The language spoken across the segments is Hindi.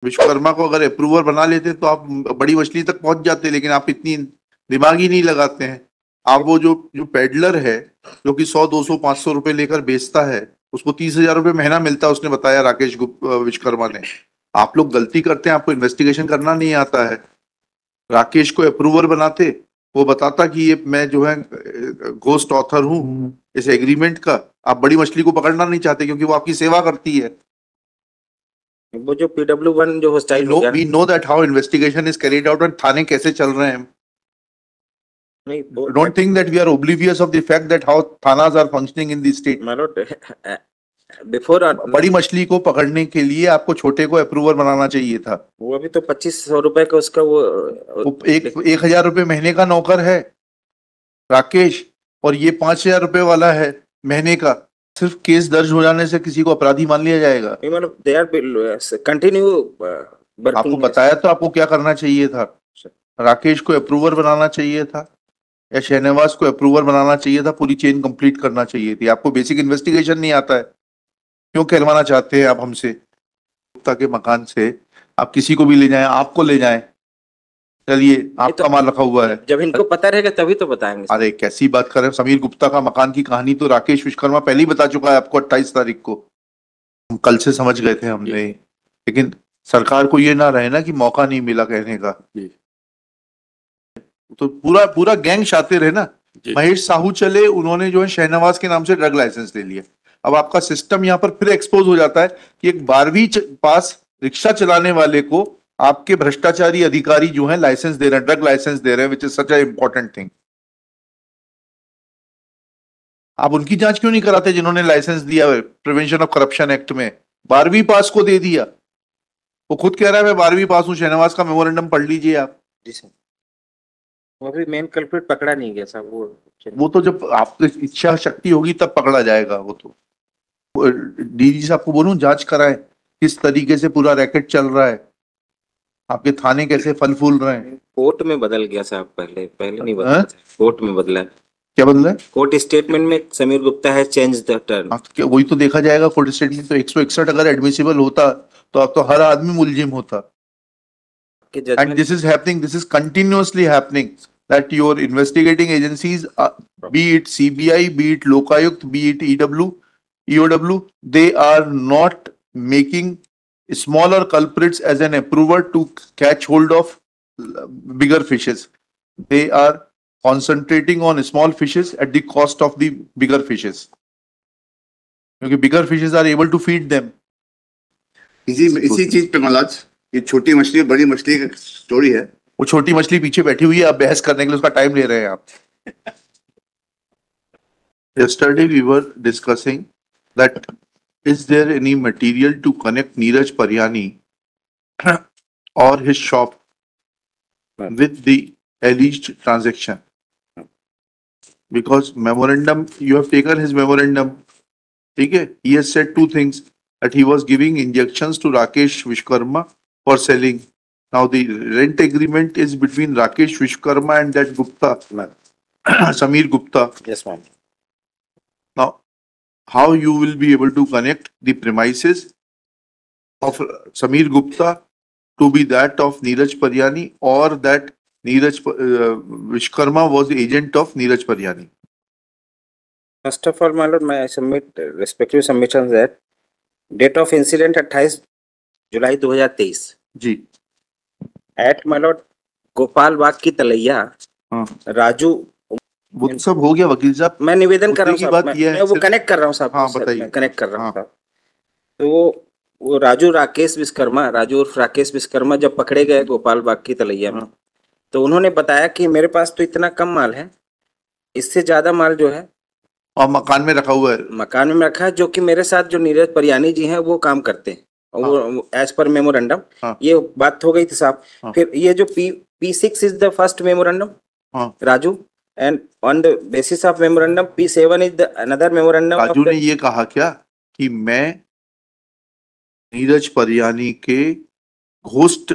विश्वकर्मा को अगर अप्रूवर बना लेते तो आप बड़ी मछली तक पहुंच जाते, लेकिन आप इतनी दिमाग ही नहीं लगाते हैं। आप वो जो जो पेडलर है जो कि 100 200 500 रुपए लेकर बेचता है, उसको 30,000 रुपये महीना मिलता है, उसने बताया राकेश विश्वकर्मा ने। आप लोग गलती करते हैं, आपको इन्वेस्टिगेशन करना नहीं आता है। राकेश को अप्रूवर बनाते, वो बताता कि ये मैं जो है घोस्ट ऑथर हूँ इस एग्रीमेंट का। आप बड़ी मछली को पकड़ना नहीं चाहते क्योंकि वो आपकी सेवा करती है। वो जो PW1 जो हॉस्टाइल हो गया, we know that how investigation is carried out और थाने कैसे चल रहे हैं। नहीं don't think that we are oblivious of the fact that how thanas are functioning in the state. Before बड़ी मछली को पकड़ने के लिए आपको छोटे को अप्रूवर बनाना चाहिए था। वो अभी तो 2500 रुपए का उसका वो 1,000 रुपये महीने का नौकर है राकेश, और ये 5,000 रुपये वाला है महीने का। सिर्फ केस दर्ज हो जाने से किसी को अपराधी मान लिया जाएगा? मतलब दे आर कंटिन्यू आपको बताया तो आपको क्या करना चाहिए था? राकेश को अप्रूवर बनाना चाहिए था या शहनवाज को अप्रूवर बनाना चाहिए था? पूरी चेन कंप्लीट करना चाहिए थी। आपको बेसिक इन्वेस्टिगेशन नहीं आता है, क्यों कहलवाना चाहते हैं आप हमसे? गुप्ता के मकान से आप किसी को भी ले जाएं, आपको ले जाएं, चलिए आपका माल रखा हुआ है। जब इनको पता रहेगा तभी तो बताएंगे। अरे कैसी बात कर रहे हैं? समीर गुप्ता का मकान की कहानी तो राकेश विश्वकर्मा पहले ही बता चुका है आपको 28 तारीख को। हम कल से समझ गए थे हमने, लेकिन सरकार को ये ना रहे ना कि मौका नहीं मिला कहने का। तो पूरा पूरा गैंग शातिर है ना। महेश साहू चले, उन्होंने जो है शहनवाज के नाम से ड्रग लाइसेंस ले लिया। अब आपका सिस्टम यहाँ पर फिर एक्सपोज हो जाता है कि एक 12वीं पास रिक्शा चलाने वाले को आपके भ्रष्टाचारी अधिकारी जो है लाइसेंस दे रहे हैं, ड्रग लाइसेंस दे रहे हैं, which is such A important thing. आप उनकी जांच क्यों नहीं कराते जिन्होंने लाइसेंस दिया प्रिवेंशन ऑफ करप्शन एक्ट में? 12वीं पास को दे दिया। वो खुद कह रहा है मैं 12वीं पास हूं, शहनवाज का मेमोरेंडम पढ़ लीजिए आप। जी सर, वो भी मेन कल्प्रिट पकड़ा नहीं गया साहब। वो तो जब आपकी इच्छा शक्ति होगी तब पकड़ा जाएगा। वो तो डीजी साहब को बोलूं जांच कराएं किस तरीके से पूरा रैकेट चल रहा है, आपके थाने कैसे फल फूल रहे हैं। कोर्ट में बदल गया साहब, पहले नहीं बदला, कोर्ट में बदला। क्या बदला है? कोर्ट स्टेटमेंट में समीर गुप्ता है चेंज द टर्म। वही तो देखा जाएगा कोर्ट स्टेटमेंट। तो 161 अगर एडमिसिबल होता तो अब तो हर आदमी मुलजिम होता। And this is happening, this is continuously happening that your investigating agencies, be it CBI, be it Lokayukt, be it EOW, they are not making smaller culprits as an approver to catch hold of bigger fishes. They are concentrating on small fishes at the cost of the bigger fishes, क्योंकि bigger fishes are able to feed them. इसी चीज पे महाराज, ये छोटी मछली और बड़ी मछली की स्टोरी है। वो छोटी मछली पीछे बैठी हुई है, आप बहस करने के लिए उसका टाइम ले रहे हैं आप। Yesterday we were discussing that is there any material to connect Neeraj Paryani or his shop with the alleged transaction, because memorandum, you have taken his memorandum, ठीक है? He has said two things, that he was giving injections to Rakesh Vishwakarma for selling. Now the rent agreement is between Rakesh Vishwakarma and that Gupta, Samir Gupta. Yes, ma'am. Now, how you will be able to connect the premises of Samir Gupta to be that of Neeraj Paryani, or that Neeraj Vishwakarma was the agent of Neeraj Paryani? First of all, my lord, may I submit respective submissions that date of incident 28 जुलाई 2023 जी, at my lord Gopal Bagh की तलैया। राजू, वो सब हो गया वकील साहब, मैं निवेदन कर रहा हूँ साहब, मैं वो कनेक्ट कर रहा हूँ साहब। हाँ बताइए। मैं कनेक्ट कर रहा हूँ साहब। तो वो राजू राकेश उर्फ राकेश विश्वकर्मा जब पकड़े गए गोपाल बाग की तलैया में, तो उन्होंने बताया कि मेरे पास तो इतना कम माल है, इससे ज्यादा माल जो है और मकान में रखा हुआ है, मकान में रखा है, जो कि मेरे साथ जो नीरज परियानी जी हैं वो काम करते हैं, वो एज पर मेमोरेंडम। ये बात हो गई थी साहब। फिर ये जो P6 is the first memorandum Raju, and on the basis of memorandum P7 is the another memorandum. Raju ने ये कहा क्या कि मैं नीरज परियानी के घोस्ट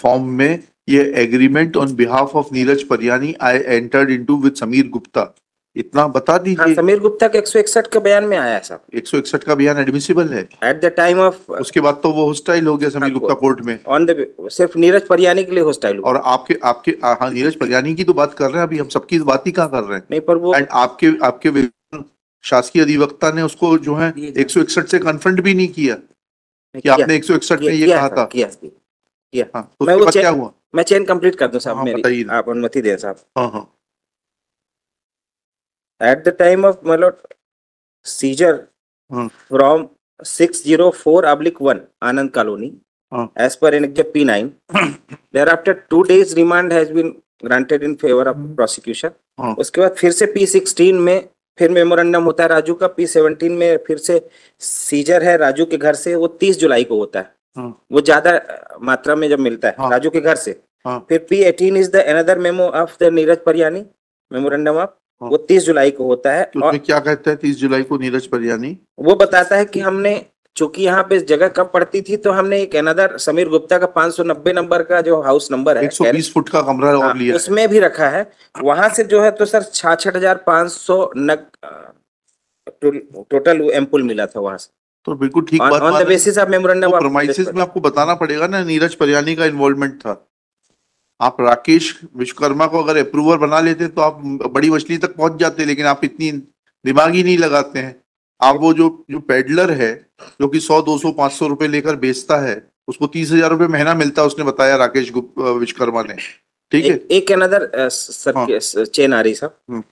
फॉर्म में ये agreement on behalf of Neeraj Pariyani I entered into with Sameer Gupta, इतना बता हाँ, दीजिए। समीर गुप्ता के 161 का बयान में आया है साहब। 161 का बयान एडमिसिबल है एट द टाइम ऑफ, उसके बाद तो वो हॉस्टाइल हो गया समीर गुप्ता कोर्ट में। ऑन द सिर्फ नीरज परियानी के लिए हॉस्टाइल हुआ। और आपके आपके हाँ, नीरज परियानी की तो बात कर रहे हैं अभी, हम सबकी बात ही कहाँ कर रहे हैं। नहीं, पर वो एंड आपके आपके शासकीय अधिवक्ता ने उसको जो है 161 से कन्फ्रंट भी नहीं किया कि आपने 161 में ये कहा था। किया। हाँ, तो मैं उसके वो बाद क्या हुआ? मैं चेन कंप्लीट कर दूं साहब, हाँ, मेरी बताइए। आप अनुमति दें साहब। हाँ। एट द टाइम ऑफ मतलब seizure from 604/1 Anand colony as per Annexure P9, thereafter 2 days remand has been granted in favor of prosecution। उसके बाद फिर से P16 में फिर मेमोरेंडम होता है राजू का। P17 में फिर से सीजर है राजू के घर से, वो 30 जुलाई को होता है। वो ज्यादा मात्रा में जब मिलता है राजू के घर से। फिर P18 is the another memo of the Neeraj Pariyani, memorandum of, वो 30 जुलाई को होता है। और क्या कहता है 30 जुलाई को नीरज परियानी? वो बताता है कि हमने, चूंकि यहाँ पे जगह कम पड़ती थी, तो हमने एक अनदर समीर गुप्ता का 590 नंबर का जो हाउस नंबर है, 120 फुट का कमरा और लिया, उसमें भी रखा है। वहां से जो है तो सर 66,500 नग टोटल एम्पुल मिला था वहां से। तो बिल्कुल ठीक बात on the basis of memorandum of promises में आपको बताना पड़ेगा ना नीरज परियानी का इन्वॉल्वमेंट था। आप राकेश विश्वकर्मा को अगर अप्रूवर बना लेते तो आप बड़ी मछली तक पहुंच जाते, लेकिन आप इतनी दिमाग ही नहीं लगाते हैं। आप वो जो पेडलर है जो कि 100, 200, 500 रुपए लेकर बेचता है, उसको 30,000 रुपए महीना मिलता है, उसने बताया राकेश विश्वकर्मा ने। ठीक है, एक अनदर चेन आ रही साहब।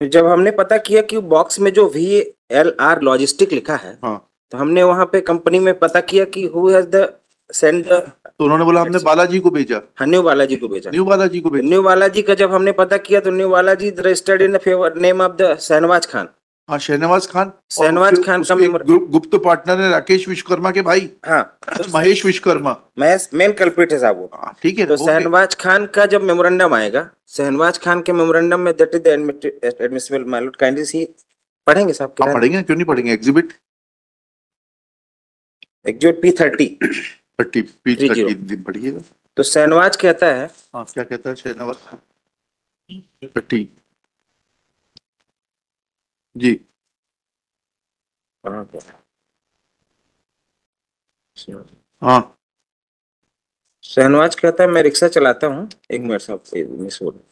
जब हमने पता किया कि बॉक्स में जो VLR लॉजिस्टिक लिखा है, तो हमने वहां पे कंपनी में पता किया कि हु हैज द सेंड, तो उन्होंने बोला हमने बालाजी को भेजा। हाँ, न्यू बालाजी को भेजा। न्यू बालाजी को भेजा। न्यू बालाजी का जब हमने पता किया तो new Balaji registered in the favour name of the Shahnawaz Khan. हाँ, शहनवाज खान। शहनवाज खान का गुप्त पार्टनर है राकेश विश्वकर्मा के भाई। हाँ, महेश विश्वकर्मा मेन कल्प्रिट है साहब वो। ठीक है, तो शहनवाज खान का जब मेमोरेंडम आएगा, शहनवाज खान के मेमोरेंडम में that is the admissible my lord, kindly see पढ़ेंगे साहब? पढ़ेंगे, क्यों नहीं पढ़ेंगे। एग्जिबिट P30 पढ़िएगा। तो शहनवाज कहता है, हाँ, क्या कहता है शहनवाज? 30 जी। हाँ, शहनवाज कहता है मैं रिक्शा चलाता हूँ, एक मिनट साहब मिस हो रहा है।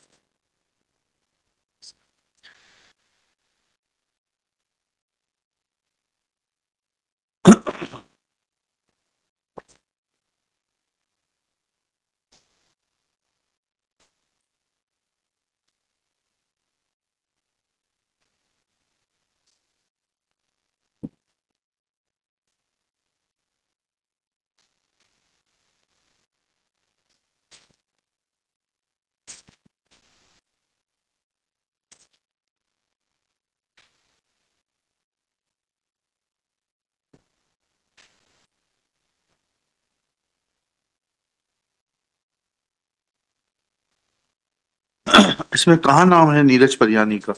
इसमें कहाँ नाम है नीरज परियानी का?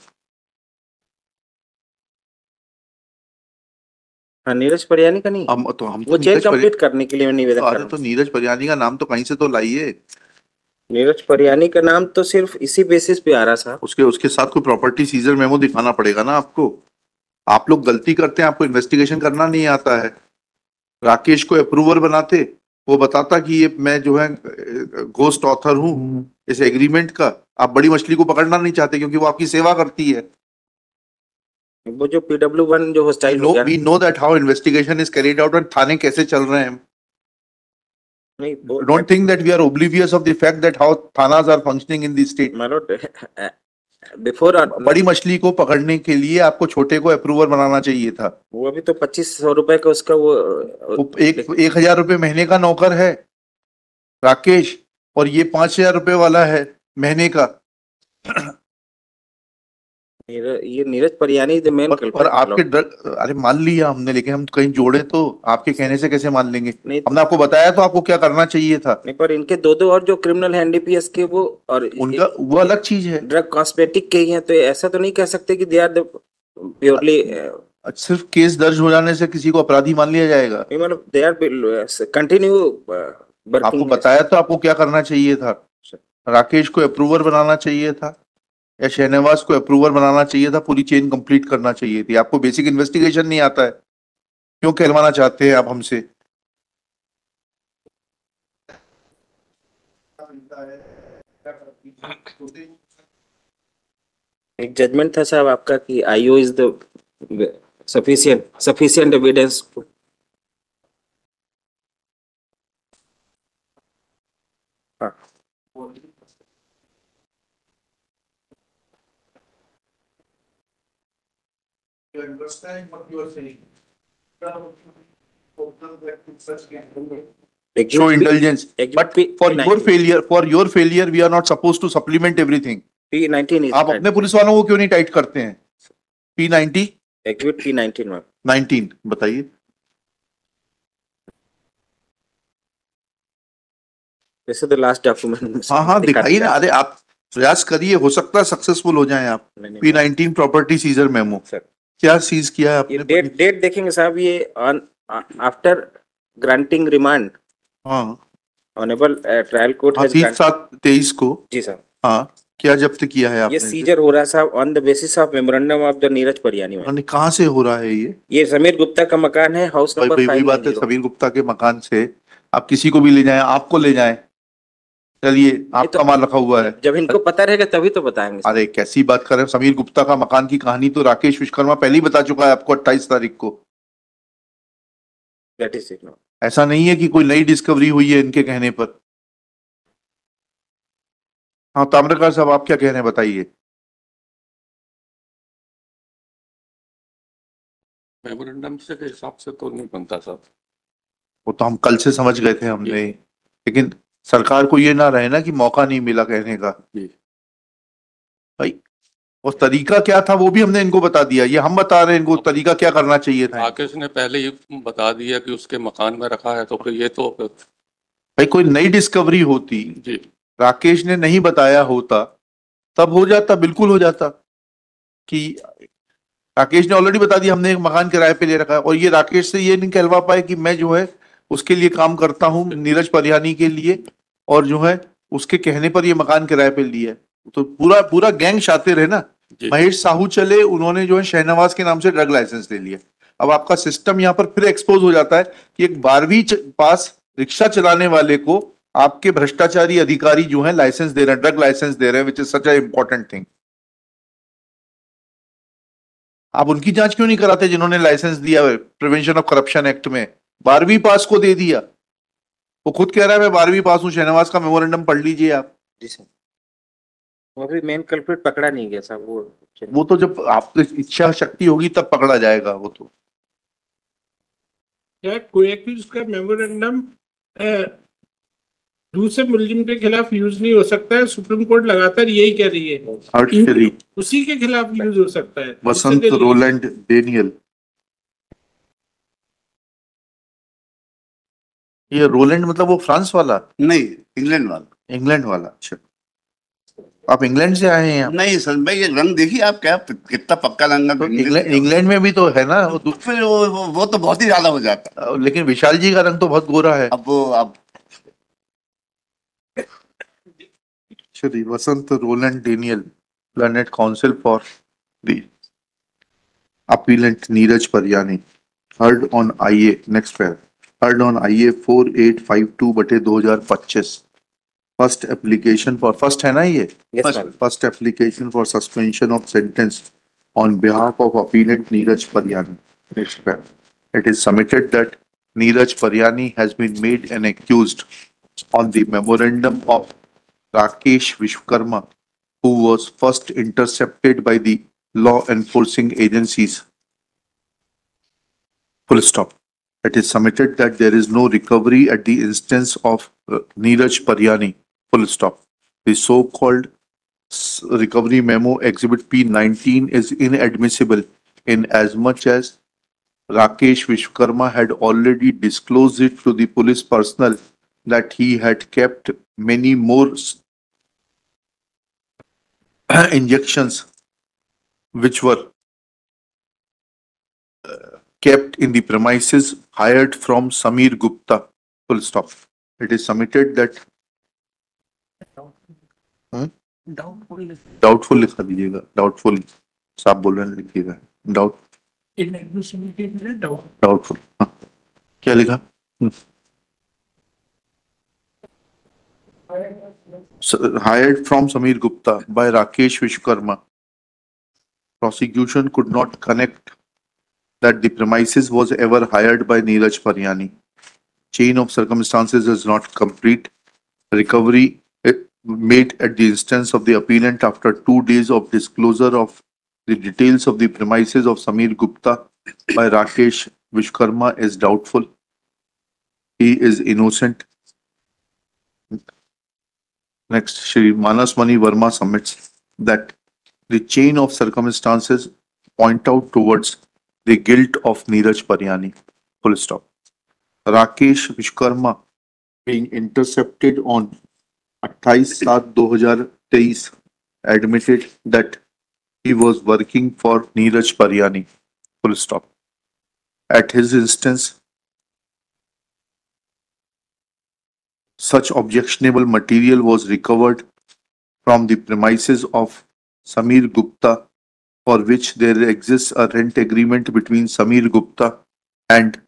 हाँ, नीरज परियानी का नहीं। हम वो चेन कंप्लीट करने के लिए निवेदन कर रहा हूं। तो नीरज परियानी का नाम तो कहीं से तो लाइए। नीरज परियानी का नाम तो सिर्फ इसी बेसिस पे आ रहा था। उसके साथ कोई प्रॉपर्टी सीजर मेमो दिखाना पड़ेगा ना आपको। आप लोग गलती करते हैं, आपको इन्वेस्टिगेशन करना नहीं आता है। राकेश को अप्रूवर बनाते, वो बताता कि ये मैं जो है घोस्ट ऑथर हूँ इस एग्रीमेंट का। आप बड़ी मछली को पकड़ना नहीं चाहते क्योंकि वो आपकी सेवा करती है। वो जो PW1 जो हॉस्टाइल हो गया, we know that how investigation is carried out and थाने कैसे चल रहे हैं। नहीं, don't think that we are oblivious of the fact that how थानाs are functioning in the state। Before बड़ी मछली को पकड़ने के लिए आपको छोटे को अप्रूवर बनाना चाहिए था। वो अभी तो 2500 रुपए का उसका वो 1,000 रुपए महीने का नौकर है राकेश, और ये 5,000 रुपए वाला है महीने का। ये नीरज परियानी द मेन और आपके अरे मान लिया हमने, लेकिन हम कहीं जोड़े तो आपके कहने से कैसे मान लेंगे? हमने आपको बताया तो आपको क्या करना चाहिए था। नहीं, पर इनके दो और जो क्रिमिनल है NDPS के वो, और उनका वो अलग चीज है, ड्रग कॉस्मेटिक के ही हैं, तो ऐसा तो नहीं कह सकते कि दे आर द प्योरली। सिर्फ केस दर्ज हो जाने से किसी को अपराधी मान लिया जाएगा? मतलब दे आर कंटिन्यू आपको बताया तो आपको क्या करना चाहिए था। राकेश को अप्रूवर बनाना चाहिए था, या शहनवाज को अप्रूवर बनाना चाहिए था, पूरी चेन कंप्लीट करना चाहिए थी। आपको बेसिक इन्वेस्टिगेशन नहीं आता है, क्यों कहलवाना चाहते हैं आप हमसे? एक जजमेंट था साहब आपका कि IO is the sufficient evidence. You understand what you are saying? Show intelligence, but for your failure, we are not supposed to supplement everything. P19 is आप अपने पुलिस वालों को क्यों नहीं टाइट करते हैं? P90 एक्टिवेट P19 में 19 बताइए। This is the last document. हाँ दिखाइए ना। अरे आप प्रयास करिए, हो सकता है सक्सेसफुल हो जाएं आप। P19 प्रॉपर्टी सीजर मेमो क्या सीज किया है आपने? डेट देखेंगे साहब, ये ऑन आफ्टर ग्रांटिंग रिमांड। हाँ ऑनरेबल ट्रायल कोर्ट हैज 7/23 को। जी साहब। हाँ, क्या जब्त किया है आपने? ये सीजर हो रहा है साहब on the basis of memorandum of the Neeraj Pariyani में। कहाँ से हो रहा है ये? समीर गुप्ता का मकान है, हाउस नंबर 5। वही बात है, समीर गुप्ता के मकान से आप किसी को भी ले जाएं, आपको ले जाएं, चलिए आपका माल रखा हुआ है। जब इनको पता रहेगा तभी तो बताएंगे। अरे कैसी बात कर रहे हैं? समीर गुप्ता का मकान की कहानी तो राकेश विश्वकर्मा पहले ही बता चुका है आपको 28 तारीख को। That is it. ऐसा नहीं है कि कोई नई डिस्कवरी हुई है इनके कहने पर। हाँ ताम्रकार साहब, आप क्या कह रहे हैं बताइए। मेमोरेंडम से के हिसाब से तो नहीं बनता साहब। वो तो हम कल से समझ गए थे हमने, लेकिन सरकार को ये ना रहे ना कि मौका नहीं मिला कहने का भाई। और तरीका क्या था वो भी हमने इनको बता दिया, ये हम बता रहे हैं इनको तरीका क्या करना चाहिए था। राकेश ने पहले ही बता दिया कि उसके मकान में रखा है, तो फिर ये तो भाई कोई नई डिस्कवरी होती जी, राकेश ने नहीं बताया होता तब हो जाता, बिल्कुल हो जाता कि राकेश ने ऑलरेडी बता दिया हमने एक मकान किराए पे ले रखा है, और ये राकेश से ये नहीं कहलवा पाए कि मैं जो है उसके लिए काम करता हूँ नीरज परियानी के लिए, और जो है उसके कहने पर ये मकान किराए पे लिया है। तो पूरा गैंग शातिर है ना। महेश साहू चले, उन्होंने जो है शहनवाज के नाम से ड्रग लाइसेंस ले लिया। अब आपका सिस्टम यहाँ पर फिर एक्सपोज हो जाता है कि एक 12वीं पास रिक्शा चलाने वाले को आपके भ्रष्टाचारी अधिकारी जो है लाइसेंस दे रहे हैं, ड्रग लाइसेंस दे रहे हैं, which is such a important thing. आप उनकी जांच क्यों नहीं कराते जिन्होंने लाइसेंस दिया है प्रिवेंशन ऑफ करप्शन एक्ट में? 12वीं पास को दे दिया। वो खुद कह रहा है मैं 12वीं पास हूँ, शहनवाज का मेमोरेंडम पढ़ लीजिए आप। जी सर, वो अभी मेन कल्प्रिट पकड़ा नहीं गया साहब। वो तो जब आपकी इच्छा शक्ति होगी तब पकड़ा जाएगा। वो तो क्या कोई का मेमोरेंडम दूसरे मुलजिम के खिलाफ यूज नहीं हो सकता है? सुप्रीम कोर्ट लगातार यही कह रही है, उसी के खिलाफ यूज हो सकता है। वसंत रोलैंड डेनियल, ये रोलैंड मतलब वो फ्रांस वाला नहीं, इंग्लैंड वाला। इंग्लैंड वाला, अच्छा आप इंग्लैंड से आए हैं? नहीं सर भाई, ये रंग देखिए आप, क्या कितना पक्का रंग है। तो इंग्लैंड में भी तो है ना वो, फिर वो तो बहुत ही ज्यादा हो जाता है। लेकिन विशाल जी का रंग तो बहुत गोरा है। अब Shri Vasant Roland Daniel, planet counsel for the appellant Neeraj Pariyani, heard on IA, next pair, heard on IA 4852/2025, first application for, first है ना ये? Yes, sir. First application for suspension of sentence on behalf of appellant Neeraj Paryani. Next pair, it is submitted that Neeraj Paryani has been made an accused on the memorandum of Rakesh Vishwakarma, who was first intercepted by the law enforcing agencies. Full stop. It is submitted that there is no recovery at the instance of Neeraj Paryani. Full stop. The so-called recovery memo exhibit P19 is inadmissible in as much as Rakesh Vishwakarma had already disclosed it to the police personnel that he had kept many more injections which were kept in the premises hired from Sameer Gupta. Full stop. It is submitted that doubtful लिखा दीजिएगा, डाउटफुल साहब बोल रहे हैं, लिखिएगा डाउटफुल। हाँ, क्या लिखा? Hired from Samir Gupta by Rakesh Vishwakarma. Prosecution could not connect that the premises was ever hired by Neeraj Paryani. Chain of circumstances is not complete. Recovery made at the instance of the appellant after 2 days of disclosure of the details of the premises of Samir Gupta by Rakesh Vishwakarma is doubtful. He is innocent. Next, Shri Manas Mani Verma submits that the chain of circumstances point out towards the guilt of Neeraj Paryani. Full stop. Rakesh Vishwakarma being intercepted on 28/7/2023 admitted that he was working for Neeraj Paryani. Full stop. At his instance, such objectionable material was recovered from the premises of Samir Gupta, for which there exists a rent agreement between Samir Gupta and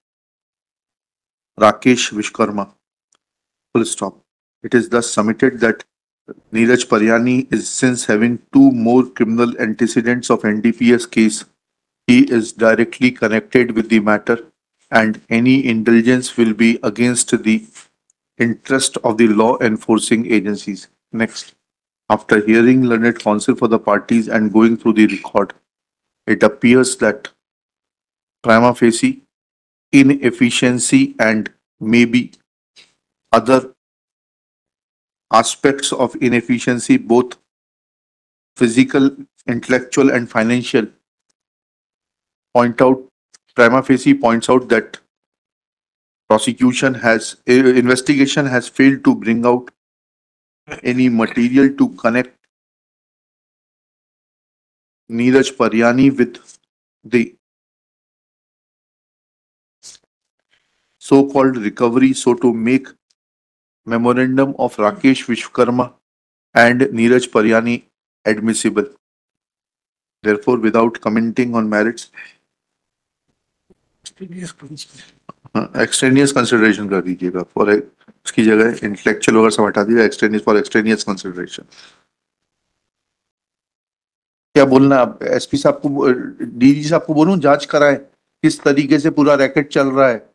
Rakesh Vishwakarma. Full stop. It is thus submitted that Neeraj Paryani is, since having 2 more criminal antecedents of NDPS case, he is directly connected with the matter, and any indulgence will be against the interest of the law enforcing agencies. Next. After hearing learned counsel for the parties and going through the record, it appears that prima facie inefficiency and maybe other aspects of inefficiency, both physical, intellectual, and financial, prima facie points out that investigation has failed to bring out any material to connect Neeraj Paryani with the so-called recovery, so to make memorandum of Rakesh Vishwakarma and Neeraj Paryani admissible. Therefore, without commenting on merits, extraneous consideration कर दीजिएगा for उसकी जगह intellectual वगैरह सब हटा दीजिएगा, extraneous consideration. क्या बोलना आप एसपी साहब को, डीजी साहब को बोलूं जांच कराएं किस तरीके से पूरा रैकेट चल रहा है,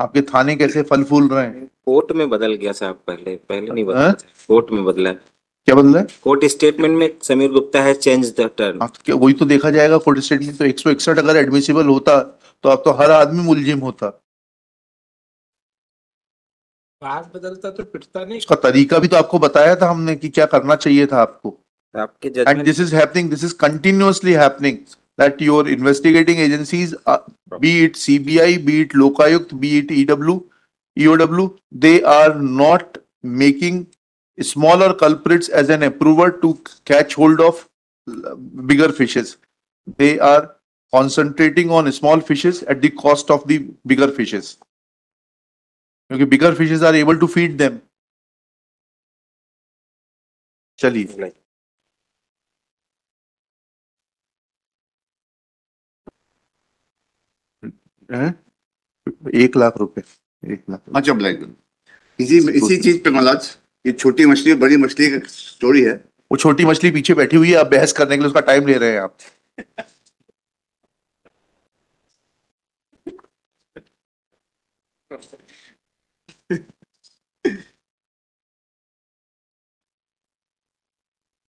आपके थाने कैसे फल फूल रहे हैं? कोर्ट में बदल गया साहब, पहले नहीं बदला, कोर्ट में बदला है। क्या बदला है? कोर्ट स्टेटमेंट में समीर गुप्ता है चेंज द टर्म। क्या वही तो देखा जाएगा कोर्ट स्टेटमेंट। तो 161 अगर एडमिसिबल होता तो अब तो हर आदमी मुलजिम होता। बात बदलता तो पिटता नहीं। उसका तरीका भी तो आपको बताया था हमने कि क्या करना चाहिए था आपको। आपके And this is happening, this is continuously happening, that your investigating agencies, be it CBI, be it Lokayukt, be it EOW, they are not making smaller culprits as an approver to catch hold of bigger fishes. They are concentrating on small fishes at the cost of the bigger fishes. Because bigger fishes are able to feed them. चलिए। 1 लाख रुपए, 1 लाख। अच्छा ब्लैक इसी चीज पे महाराज, ये छोटी मछली बड़ी मछली की स्टोरी है। वो छोटी मछली पीछे बैठी हुई है, आप बहस करने के लिए उसका टाइम ले रहे हैं आप।